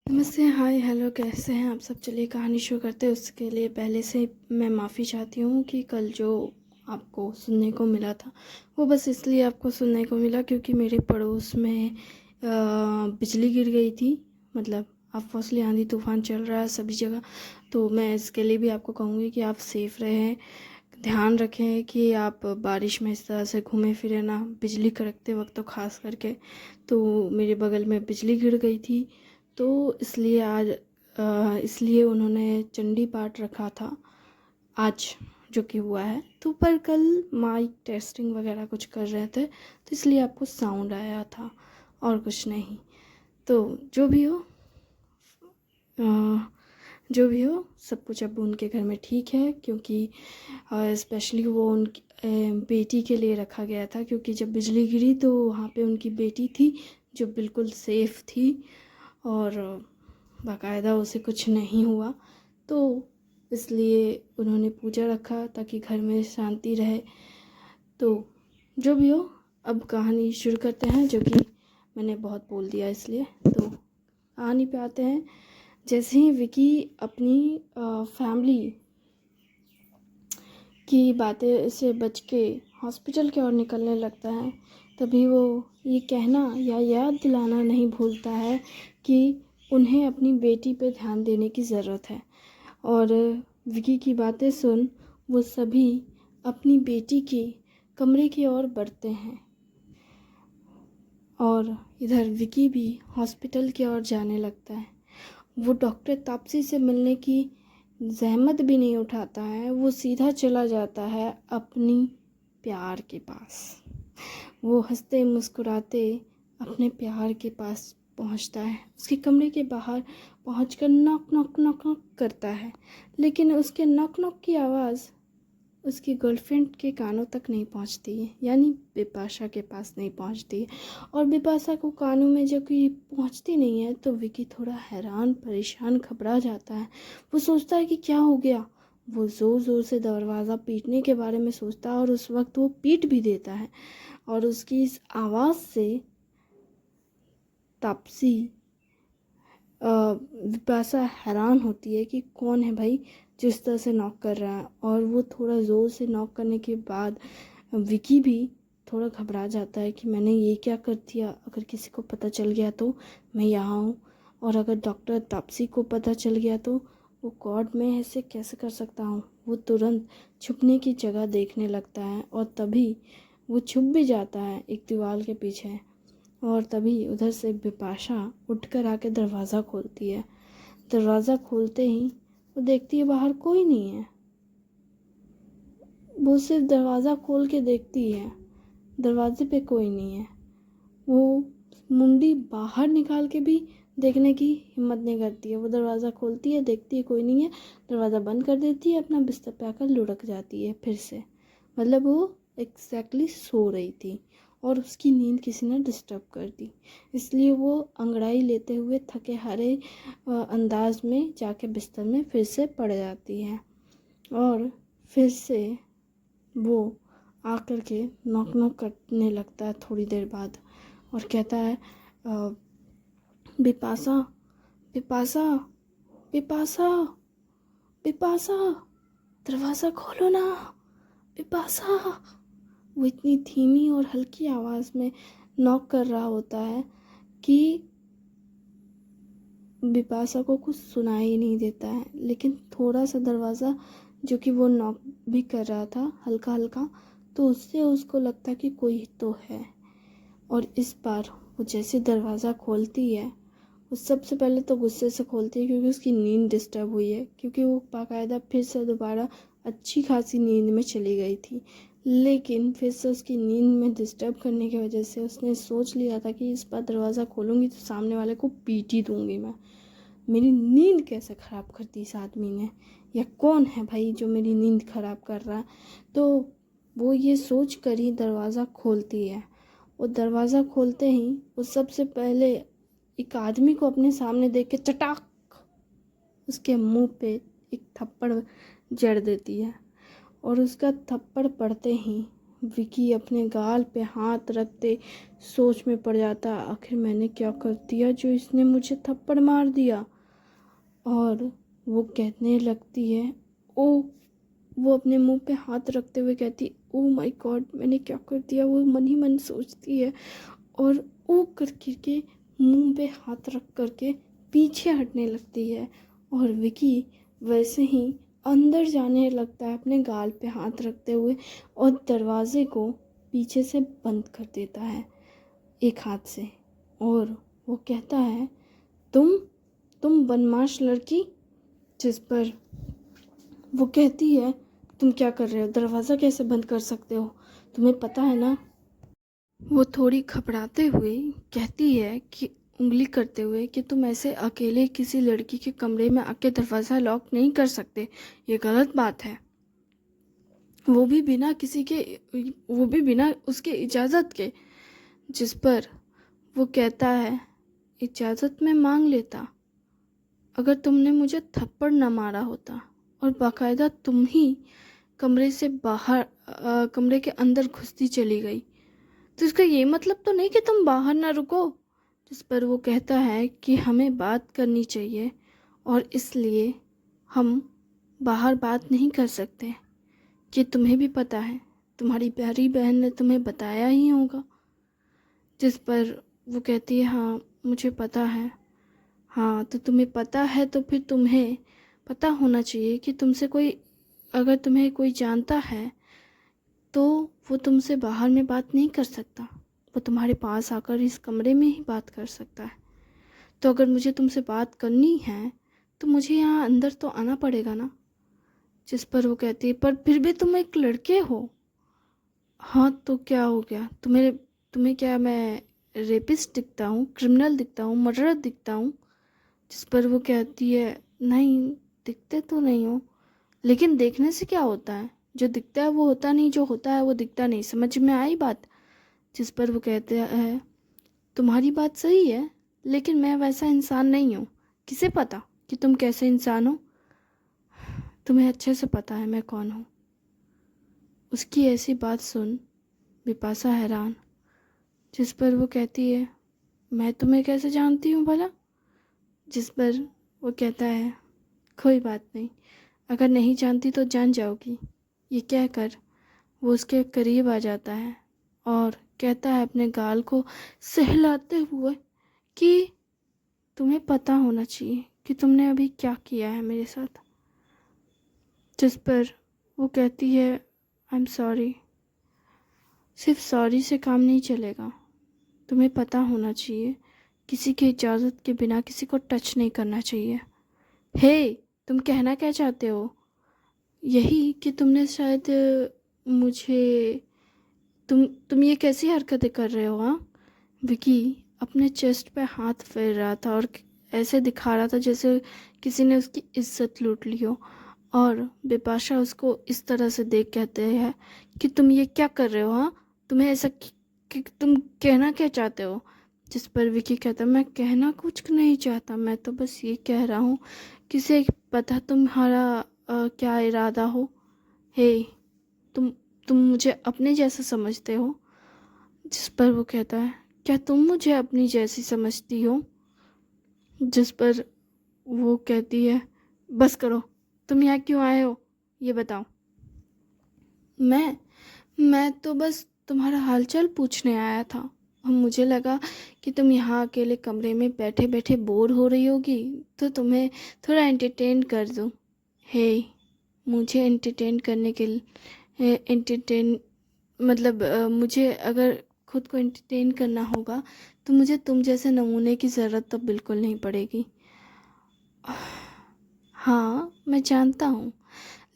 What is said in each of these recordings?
नमस्ते, हाय, हेलो, कैसे हैं आप सब? चलिए कहानी शुरू करते हैं। उसके लिए पहले से मैं माफ़ी चाहती हूँ कि कल जो आपको सुनने को मिला था वो बस इसलिए आपको सुनने को मिला क्योंकि मेरे पड़ोस में बिजली गिर गई थी। मतलब ऑब्वियसली आंधी तूफान चल रहा है सभी जगह, तो मैं इसके लिए भी आपको कहूँगी कि आप सेफ़ रहें, ध्यान रखें कि आप बारिश में इस तरह से घूमें फिरें ना, बिजली कड़कते वक्त तो ख़ास करके। तो मेरे बगल में बिजली गिर गई थी, तो इसलिए आज इसलिए उन्होंने चंडी पाठ रखा था आज, जो कि हुआ है। तो पर कल माइक टेस्टिंग वगैरह कुछ कर रहे थे, तो इसलिए आपको साउंड आया था और कुछ नहीं। तो जो भी हो, जो भी हो, सब कुछ अब उनके घर में ठीक है, क्योंकि स्पेशली वो उनकी बेटी के लिए रखा गया था, क्योंकि जब बिजली गिरी तो वहाँ पे उनकी बेटी थी जो बिल्कुल सेफ़ थी और बाकायदा उसे कुछ नहीं हुआ। तो इसलिए उन्होंने पूजा रखा ताकि घर में शांति रहे। तो जो भी हो, अब कहानी शुरू करते हैं, जो कि मैंने बहुत बोल दिया इसलिए। तो कहानी पे आते हैं। जैसे ही विकी अपनी फैमिली की बातें से बच के हॉस्पिटल की ओर निकलने लगता है, तभी वो ये कहना या याद दिलाना नहीं भूलता है कि उन्हें अपनी बेटी पे ध्यान देने की ज़रूरत है। और विकी की बातें सुन वो सभी अपनी बेटी के कमरे की ओर बढ़ते हैं और इधर विकी भी हॉस्पिटल की ओर जाने लगता है। वो डॉक्टर तापसी से मिलने की जहमत भी नहीं उठाता है, वो सीधा चला जाता है अपनी प्यार के पास। वो हंसते मुस्कुराते अपने प्यार के पास पहुंचता है। उसके कमरे के बाहर पहुंचकर नॉक नॉक नॉक नॉक करता है, लेकिन उसके नॉक नॉक की आवाज़ उसकी गर्लफ्रेंड के कानों तक नहीं पहुंचती है, यानी बिपाशा के पास नहीं पहुंचती है। और बिपाशा को कानों में जब ये पहुंचती नहीं है तो विकी थोड़ा हैरान, परेशान, घबरा जाता है। वो सोचता है कि क्या हो गया। वो ज़ोर ज़ोर से दरवाज़ा पीटने के बारे में सोचता है और उस वक्त वो पीट भी देता है। और उसकी इस आवाज़ से तापसी बिपाशा हैरान होती है कि कौन है भाई जिस तरह से नॉक कर रहा है। और वो थोड़ा ज़ोर से नॉक करने के बाद विकी भी थोड़ा घबरा जाता है कि मैंने ये क्या कर दिया, अगर किसी को पता चल गया तो मैं यहाँ हूँ, और अगर डॉक्टर तापसी को पता चल गया तो वो गॉड, मैं ऐसे कैसे कर सकता हूँ। वो तुरंत छुपने की जगह देखने लगता है और तभी वो छुप भी जाता है एक दीवार के पीछे। और तभी उधर से बिपाशा उठकर आके दरवाज़ा खोलती है। दरवाज़ा खोलते ही वो देखती है बाहर कोई नहीं है। वो सिर्फ दरवाज़ा खोल के देखती है, दरवाजे पे कोई नहीं है। वो मुंडी बाहर निकाल के भी देखने की हिम्मत नहीं करती है। वो दरवाज़ा खोलती है, देखती है कोई नहीं है, दरवाज़ा बंद कर देती है, अपना बिस्तर पे आकर लुढ़क जाती है फिर से। मतलब वो एग्जैक्टली सो रही थी और उसकी नींद किसी ने डिस्टर्ब कर दी, इसलिए वो अंगड़ाई लेते हुए थके हारे अंदाज में जाके बिस्तर में फिर से पड़ जाती है। और फिर से वो आकर के नॉक नॉक करने लगता है थोड़ी देर बाद और कहता है, बिपाशा, बिपाशा, बिपाशा, बिपाशा, दरवाज़ा खोलो ना, बिपाशा। वो इतनी धीमी और हल्की आवाज़ में नॉक कर रहा होता है कि बिपाशा को कुछ सुनाई नहीं देता है। लेकिन थोड़ा सा दरवाज़ा जो कि वो नॉक भी कर रहा था हल्का हल्का, तो उससे उसको लगता कि कोई तो है। और इस बार वो जैसे दरवाज़ा खोलती है, वो सबसे पहले तो गुस्से से खोलती है क्योंकि उसकी नींद डिस्टर्ब हुई है, क्योंकि वो बाकायदा फिर से दोबारा अच्छी खासी नींद में चली गई थी। लेकिन फिर से उसकी नींद में डिस्टर्ब करने की वजह से उसने सोच लिया था कि इस बार दरवाज़ा खोलूँगी तो सामने वाले को पीट ही दूँगी मैं। मेरी नींद कैसे ख़राब कर दी इस आदमी ने, या कौन है भाई जो मेरी नींद ख़राब कर रहा है। तो वो ये सोच कर ही दरवाज़ा खोलती है। और दरवाज़ा खोलते ही वो सबसे पहले एक आदमी को अपने सामने देख के चटाक उसके मुंह पे एक थप्पड़ जड़ देती है। और उसका थप्पड़ पड़ते ही विकी अपने गाल पे हाथ रखते सोच में पड़ जाता, आखिर मैंने क्या कर दिया जो इसने मुझे थप्पड़ मार दिया। और वो कहने लगती है, ओ, वो अपने मुंह पे हाथ रखते हुए कहती, ओ माय गॉड, मैंने क्या कर दिया। वो मन ही मन सोचती है और ओ करके मुंह पे हाथ रख करके पीछे हटने लगती है। और विकी वैसे ही अंदर जाने लगता है अपने गाल पे हाथ रखते हुए और दरवाजे को पीछे से बंद कर देता है एक हाथ से। और वो कहता है, तुम बदमाश लड़की। जिस पर वो कहती है, तुम क्या कर रहे हो, दरवाज़ा कैसे बंद कर सकते हो, तुम्हें पता है ना। वो थोड़ी घबराते हुए कहती है कि उंगली करते हुए कि तुम ऐसे अकेले किसी लड़की के कमरे में आके दरवाज़ा लॉक नहीं कर सकते, ये गलत बात है। वो भी बिना उसके इजाज़त के। जिस पर वो कहता है, इजाज़त मैं मांग लेता अगर तुमने मुझे थप्पड़ न मारा होता और बाकायदा तुम ही कमरे से बाहर कमरे के अंदर घुसती चली गई, तो इसका ये मतलब तो नहीं कि तुम बाहर ना रुको। जिस पर वो कहता है कि हमें बात करनी चाहिए और इसलिए हम बाहर बात नहीं कर सकते, कि तुम्हें भी पता है, तुम्हारी प्यारी बहन ने तुम्हें बताया ही होगा। जिस पर वो कहती है, हाँ मुझे पता है। हाँ तो तुम्हें पता है तो फिर तुम्हें पता होना चाहिए कि अगर तुम्हें कोई जानता है तो वो तुमसे बाहर में बात नहीं कर सकता, वो तुम्हारे पास आकर इस कमरे में ही बात कर सकता है। तो अगर मुझे तुमसे बात करनी है तो मुझे यहाँ अंदर तो आना पड़ेगा ना। जिस पर वो कहती है, पर फिर भी तुम एक लड़के हो। हाँ तो क्या हो गया, तुम्हें क्या मैं रेपिस्ट दिखता हूँ, क्रिमिनल दिखता हूँ, मर्डरर दिखता हूँ। जिस पर वो कहती है, नहीं दिखते तो नहीं हो, लेकिन देखने से क्या होता है, जो दिखता है वो होता नहीं, जो होता है वो दिखता नहीं, समझ में आई बात। जिस पर वो कहते हैं, तुम्हारी बात सही है, लेकिन मैं वैसा इंसान नहीं हूँ। किसे पता कि तुम कैसे इंसान हो, तुम्हें अच्छे से पता है मैं कौन हूँ। उसकी ऐसी बात सुन बिपाशा हैरान। जिस पर वो कहती है, मैं तुम्हें कैसे जानती हूँ भला। जिस पर वो कहता है, कोई बात नहीं, अगर नहीं जानती तो जान जाओगी। ये कहकर वो उसके करीब आ जाता है और कहता है अपने गाल को सहलाते हुए कि तुम्हें पता होना चाहिए कि तुमने अभी क्या किया है मेरे साथ। जिस पर वो कहती है, आई एम सॉरी। सिर्फ सॉरी से काम नहीं चलेगा, तुम्हें पता होना चाहिए किसी की इजाज़त के बिना किसी को टच नहीं करना चाहिए। हे, तुम कहना क्या चाहते हो। यही कि तुमने शायद मुझे तुम ये कैसी हरकतें कर रहे हो। हाँ, विकी अपने चेस्ट पे हाथ फेर रहा था और ऐसे दिखा रहा था जैसे किसी ने उसकी इज्जत लूट ली हो। और बिपाशा उसको इस तरह से देख कहते हैं कि तुम ये क्या कर रहे हो। हाँ, तुम्हें ऐसा कि तुम कहना क्या चाहते हो। जिस पर विकी कहता, मैं कहना कुछ नहीं चाहता, मैं तो बस ये कह रहा हूँ, किसे पता तुम्हारा क्या इरादा हो। हे, तुम तुम मुझे अपने जैसा समझते हो। जिस पर वो कहता है, क्या तुम मुझे अपनी जैसी समझती हो। जिस पर वो कहती है, बस करो, तुम यहाँ क्यों आए हो ये बताओ। मैं तो बस तुम्हारा हालचाल पूछने आया था और मुझे लगा कि तुम यहाँ अकेले कमरे में बैठे बैठे बोर हो रही होगी तो तुम्हें थोड़ा एंटरटेन कर दूँ। हे, मुझे एंटरटेन करने के लिए मुझे अगर खुद को एंटरटेन करना होगा तो मुझे तुम जैसे नमूने की ज़रूरत तो बिल्कुल नहीं पड़ेगी। हाँ मैं जानता हूँ,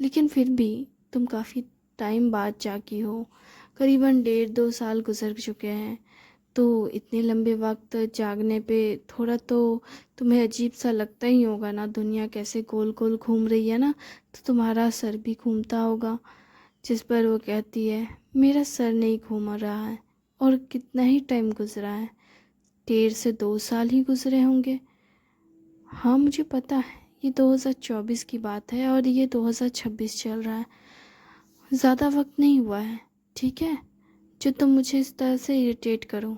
लेकिन फिर भी तुम काफ़ी टाइम बाद जागी हो, करीबन 1.5-2 साल गुजर चुके हैं, तो इतने लंबे वक्त जागने पे थोड़ा तो तुम्हें अजीब सा लगता ही होगा ना। दुनिया कैसे गोल गोल घूम रही है ना, तो तुम्हारा सर भी घूमता होगा। जिस पर वो कहती है, मेरा सर नहीं घूम रहा है, और कितना ही टाइम गुजरा है, 1.5 से 2 साल ही गुजरे होंगे। हाँ मुझे पता है, ये 2024 की बात है और ये 2026 चल रहा है, ज़्यादा वक्त नहीं हुआ है। ठीक है, जो तुम मुझे इस तरह से इरिटेट करो।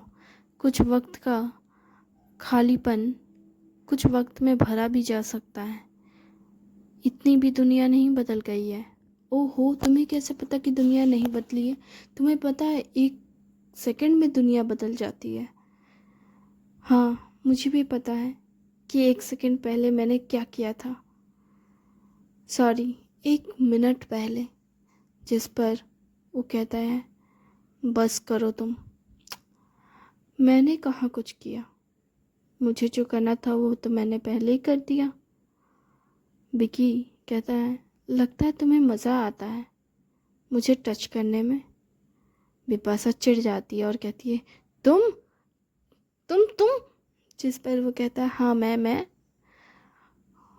कुछ वक्त का खालीपन कुछ वक्त में भरा भी जा सकता है। इतनी भी दुनिया नहीं बदल गई है। ओहो, तुम्हें कैसे पता कि दुनिया नहीं बदली है? तुम्हें पता है 1 सेकंड में दुनिया बदल जाती है। हाँ, मुझे भी पता है कि 1 सेकंड पहले मैंने क्या किया था। सॉरी, 1 मिनट पहले। जिस पर वो कहता है, बस करो तुम। मैंने कहाँ कुछ किया, मुझे जो करना था वो तो मैंने पहले ही कर दिया। विकी कहता है, लगता है तुम्हें मज़ा आता है मुझे टच करने में। बिपाशा चिढ़ जाती है और कहती है, तुम तुम। जिस पर वो कहता है, हाँ मैं।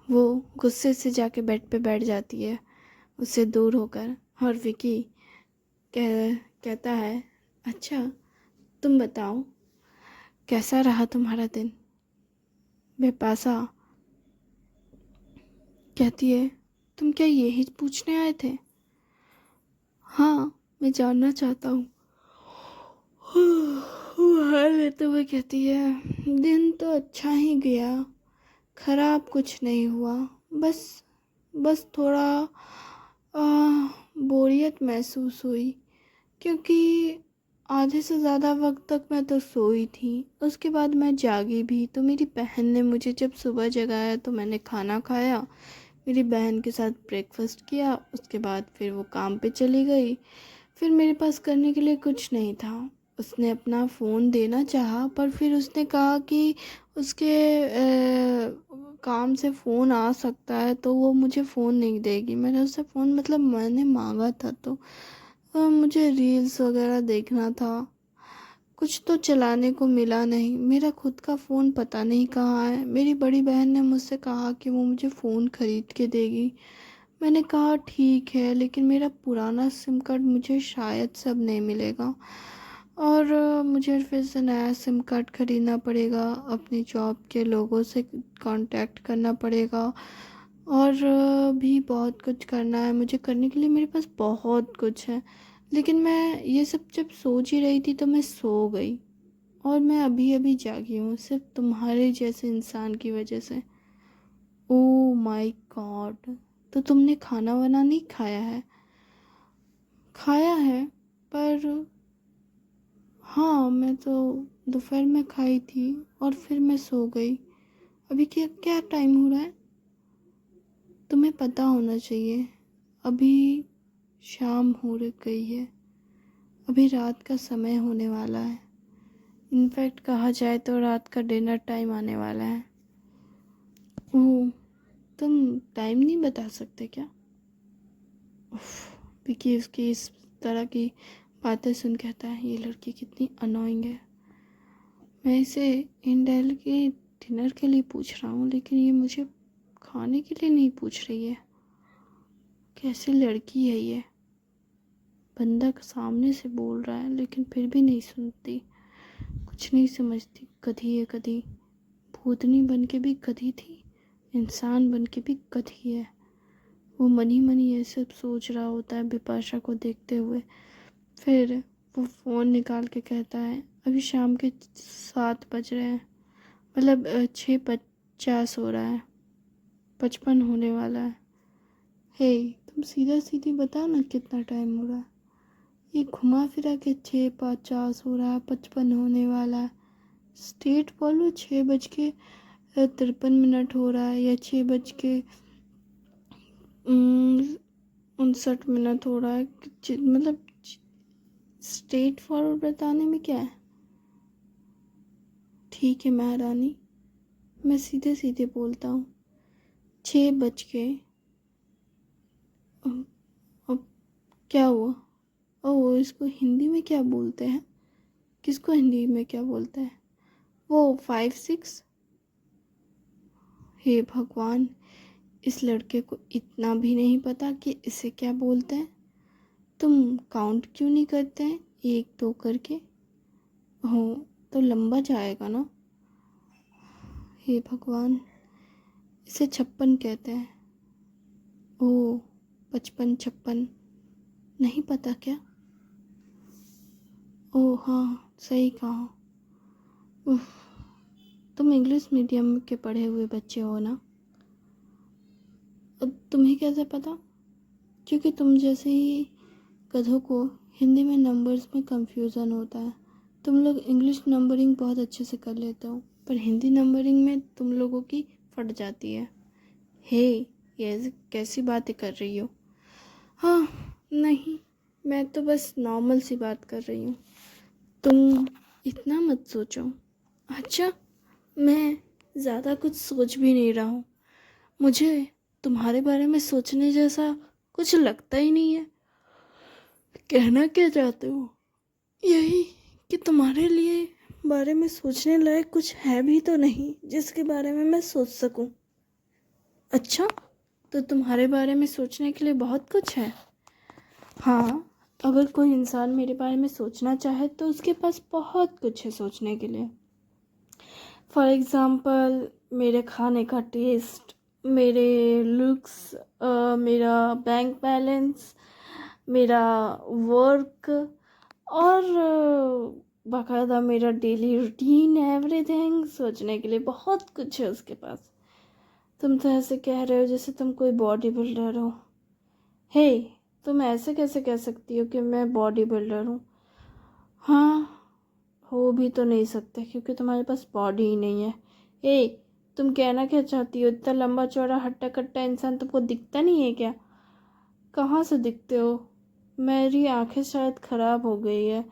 वो गुस्से से जाके बेड पे बैठ जाती है उससे दूर होकर। और विकी कहता है, अच्छा तुम बताओ कैसा रहा तुम्हारा दिन? बिपाशा कहती है, तुम क्या यही पूछने आए थे? हाँ, मैं जानना चाहता हूँ। हार लेते हुए कहती है, दिन तो अच्छा ही गया, खराब कुछ नहीं हुआ। बस बस थोड़ा बोरियत महसूस हुई, क्योंकि आधे से ज़्यादा वक्त तक मैं तो सोई थी। उसके बाद मैं जागी भी तो मेरी बहन ने मुझे जब सुबह जगाया तो मैंने खाना खाया, मेरी बहन के साथ ब्रेकफास्ट किया। उसके बाद फिर वो काम पे चली गई। फिर मेरे पास करने के लिए कुछ नहीं था। उसने अपना फ़ोन देना चाहा, पर फिर उसने कहा कि उसके काम से फ़ोन आ सकता है तो वो मुझे फ़ोन नहीं देगी। मैंने उससे फ़ोन मतलब मैंने मांगा था तो मुझे रील्स वगैरह देखना था। कुछ तो चलाने को मिला नहीं। मेरा खुद का फ़ोन पता नहीं कहाँ है। मेरी बड़ी बहन ने मुझसे कहा कि वो मुझे फ़ोन ख़रीद के देगी। मैंने कहा ठीक है, लेकिन मेरा पुराना सिम कार्ड मुझे शायद सब नहीं मिलेगा और मुझे फिर से नया सिम कार्ड ख़रीदना पड़ेगा। अपनी जॉब के लोगों से कांटेक्ट करना पड़ेगा और भी बहुत कुछ करना है मुझे। करने के लिए मेरे पास बहुत कुछ है, लेकिन मैं ये सब जब सोच ही रही थी तो मैं सो गई और मैं अभी अभी जागी हूँ, सिर्फ तुम्हारे जैसे इंसान की वजह से। ओ माय गॉड, तो तुमने खाना वाना नहीं खाया है? खाया है, पर हाँ, मैं तो दोपहर में खाई थी और फिर मैं सो गई। अभी क्या क्या टाइम हो रहा है? तुम्हें पता होना चाहिए, अभी शाम हो गई है, अभी रात का समय होने वाला है। इनफैक्ट कहा जाए तो रात का डिनर टाइम आने वाला है। ओह, तुम टाइम नहीं बता सकते क्या? विकी उसकी इस तरह की बातें सुन कहता है, ये लड़की कितनी अनोइंग है। मैं इसे इनडायरेक्टली डिनर के लिए पूछ रहा हूँ, लेकिन ये मुझे खाने के लिए नहीं पूछ रही है। कैसी लड़की है ये? बंदा सामने से बोल रहा है लेकिन फिर भी नहीं सुनती, कुछ नहीं समझती। गधी है गधी, भूतनी बन के भी गधी थी, इंसान बन के भी गधी है। वो मन ही मन ये सब सोच रहा होता है बिपाशा को देखते हुए। फिर वो फ़ोन निकाल के कहता है, अभी शाम के 7 बज रहे हैं, मतलब 6:50 हो रहा है, 55 होने वाला है। हे, तुम सीधा सीधी बताओ ना कितना टाइम हो रहा है? ये घुमा फिरा के 6:50 हो रहा है, 55 होने वाला है। स्टेट बोलो, 6:53 हो रहा है या 6:59 हो रहा है। मतलब स्ट्रेट फॉरवर्ड बताने में क्या है? ठीक है महारानी, मैं सीधे सीधे बोलता हूँ। 6 बज के, अब क्या हुआ? ओह, इसको हिंदी में क्या बोलते हैं? किसको हिंदी में क्या बोलते हैं? वो 5-6। हे भगवान, इस लड़के को इतना भी नहीं पता कि इसे क्या बोलते हैं। तुम काउंट क्यों नहीं करते हैं 1-2 करके? हो तो लंबा जाएगा ना। हे भगवान, इसे 56 कहते हैं। ओह, 55 56 नहीं पता क्या? ओह हाँ, सही कहा। उफ, तुम इंग्लिश मीडियम के पढ़े हुए बच्चे हो ना? अब तुम्हें कैसे पता? क्योंकि तुम जैसे ही गधों को हिंदी में नंबर्स में कंफ्यूजन होता है। तुम लोग इंग्लिश नंबरिंग बहुत अच्छे से कर लेते हो, पर हिंदी नंबरिंग में तुम लोगों की फट जाती है। हे, ये ऐसी कैसी बातें कर रही हो? हाँ, नहीं, मैं तो बस नॉर्मल सी बात कर रही हूँ। तुम इतना मत सोचो। अच्छा, मैं ज़्यादा कुछ सोच भी नहीं रहा हूँ। मुझे तुम्हारे बारे में सोचने जैसा कुछ लगता ही नहीं है। कहना क्या चाहते हो? यही कि तुम्हारे लिए बारे में सोचने लायक कुछ है भी तो नहीं जिसके बारे में मैं सोच सकूं। अच्छा, तो तुम्हारे बारे में सोचने के लिए बहुत कुछ है। हाँ, अगर कोई इंसान मेरे बारे में सोचना चाहे तो उसके पास बहुत कुछ है सोचने के लिए। फॉर एग्ज़ाम्पल, मेरे खाने का टेस्ट, मेरे लुक्स, मेरा बैंक बैलेंस, मेरा वर्क, और बाकायदा मेरा डेली रूटीन, एवरीथिंग सोचने के लिए बहुत कुछ है उसके पास। तुम तो ऐसे कह रहे हो जैसे तुम कोई बॉडी बिल्डर हो। हे, तुम ऐसे कैसे कह सकती हो कि मैं बॉडी बिल्डर हूँ? हाँ, हो भी तो नहीं सकते क्योंकि तुम्हारे पास बॉडी ही नहीं है। ए, तुम कहना क्या चाहती हो? इतना लंबा चौड़ा हट्टा कट्टा इंसान तुमको दिखता नहीं है क्या? कहाँ से दिखते हो? मेरी आंखें शायद ख़राब हो गई है।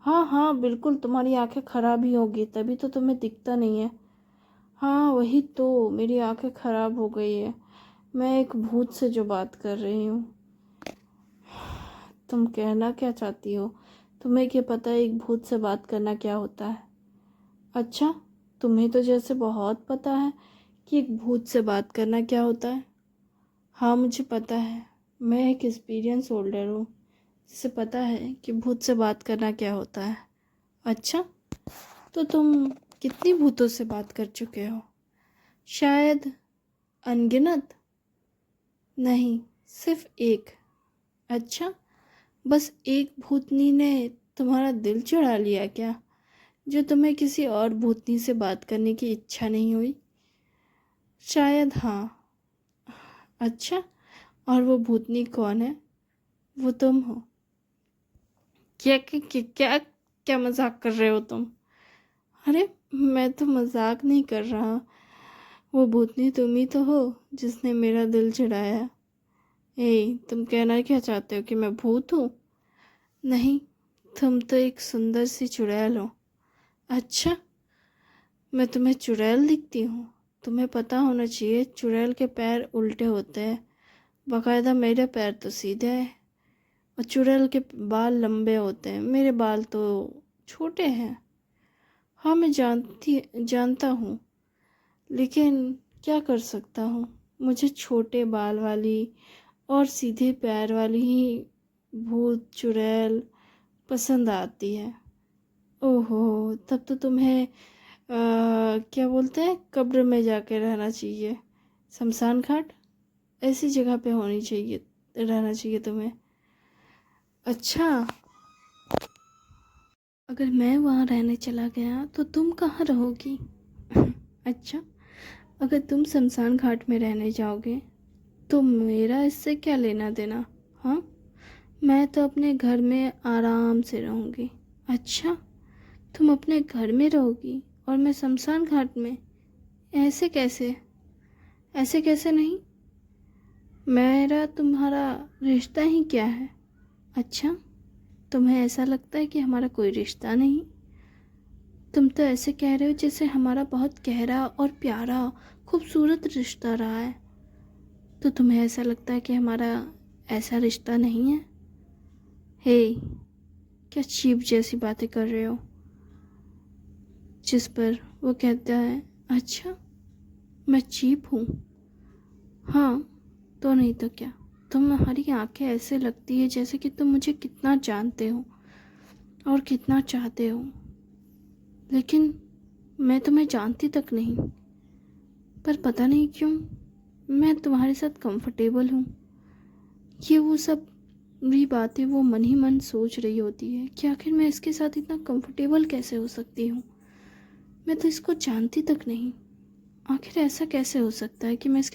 हाँ हाँ, बिल्कुल तुम्हारी आंखें ख़राब ही होगी, तभी तो तुम्हें दिखता नहीं है। हाँ वही तो, मेरी आंखें ख़राब हो गई है। मैं एक भूत से जो बात कर रही हूँ। तुम कहना क्या चाहती हो? तुम्हें क्या पता है एक भूत से बात करना क्या होता है? अच्छा, तुम्हें तो जैसे बहुत पता है कि एक भूत से बात करना क्या होता है। हाँ मुझे पता है, मैं एक एक्सपीरियंस होल्डर हूँ जिसे पता है कि भूत से बात करना क्या होता है। अच्छा, तो तुम कितनी भूतों से बात कर चुके हो? शायद अनगिनत? नहीं, सिर्फ एक। अच्छा, बस एक भूतनी ने तुम्हारा दिल चुरा लिया क्या, जो तुम्हें किसी और भूतनी से बात करने की इच्छा नहीं हुई? शायद हाँ। अच्छा, और वो भूतनी कौन है? वो तुम हो। क्या क्या क्या क्या, क्या मजाक कर रहे हो तुम? अरे, मैं तो मजाक नहीं कर रहा। वो भूतनी तुम ही तो हो जिसने मेरा दिल चुराया। तुम कहना क्या चाहते हो कि मैं भूत हूँ? नहीं, तुम तो एक सुंदर सी चुड़ैल हो। अच्छा, मैं तुम्हें चुड़ैल दिखती हूँ? तुम्हें पता होना चाहिए चुड़ैल के पैर उल्टे होते हैं। बाकायदा मेरे पैर तो सीधे हैं, और चुड़ैल के बाल लंबे होते हैं, मेरे बाल तो छोटे हैं। हाँ मैं जानता हूँ, लेकिन क्या कर सकता हूँ, मुझे छोटे बाल वाली और सीधे पैर वाली ही भूत चुड़ैल पसंद आती है। ओहो, तब तो तुम्हें क्या बोलते हैं, कब्र में जाके रहना चाहिए। शमशान घाट ऐसी जगह पे होनी चाहिए, रहना चाहिए तुम्हें। अच्छा, अगर मैं वहाँ रहने चला गया तो तुम कहाँ रहोगी? अच्छा, अगर तुम शमशान घाट में रहने जाओगे तो मेरा इससे क्या लेना देना? हाँ, मैं तो अपने घर में आराम से रहूँगी। अच्छा, तुम अपने घर में रहोगी और मैं शमशान घाट में? ऐसे कैसे? ऐसे कैसे नहीं? मेरा तुम्हारा रिश्ता ही क्या है? अच्छा, तुम्हें ऐसा लगता है कि हमारा कोई रिश्ता नहीं? तुम तो ऐसे कह रहे हो जैसे हमारा बहुत गहरा और प्यारा खूबसूरत रिश्ता रहा है। तो तुम्हें ऐसा लगता है कि हमारा ऐसा रिश्ता नहीं है? हे, क्या चीप जैसी बातें कर रहे हो? जिस पर वो कहता है, अच्छा मैं चीप हूँ? हाँ, तो नहीं तो क्या। तुम्हारी आंखें ऐसे लगती है जैसे कि तुम मुझे कितना जानते हो और कितना चाहते हो, लेकिन मैं तुम्हें जानती तक नहीं। पर पता नहीं क्यों मैं तुम्हारे साथ कंफर्टेबल हूँ। ये वो सब भी बातें वो मन ही मन सोच रही होती है कि आखिर मैं इसके साथ इतना कंफर्टेबल कैसे हो सकती हूँ। मैं तो इसको जानती तक नहीं। आखिर ऐसा कैसे हो सकता है कि मैं इसके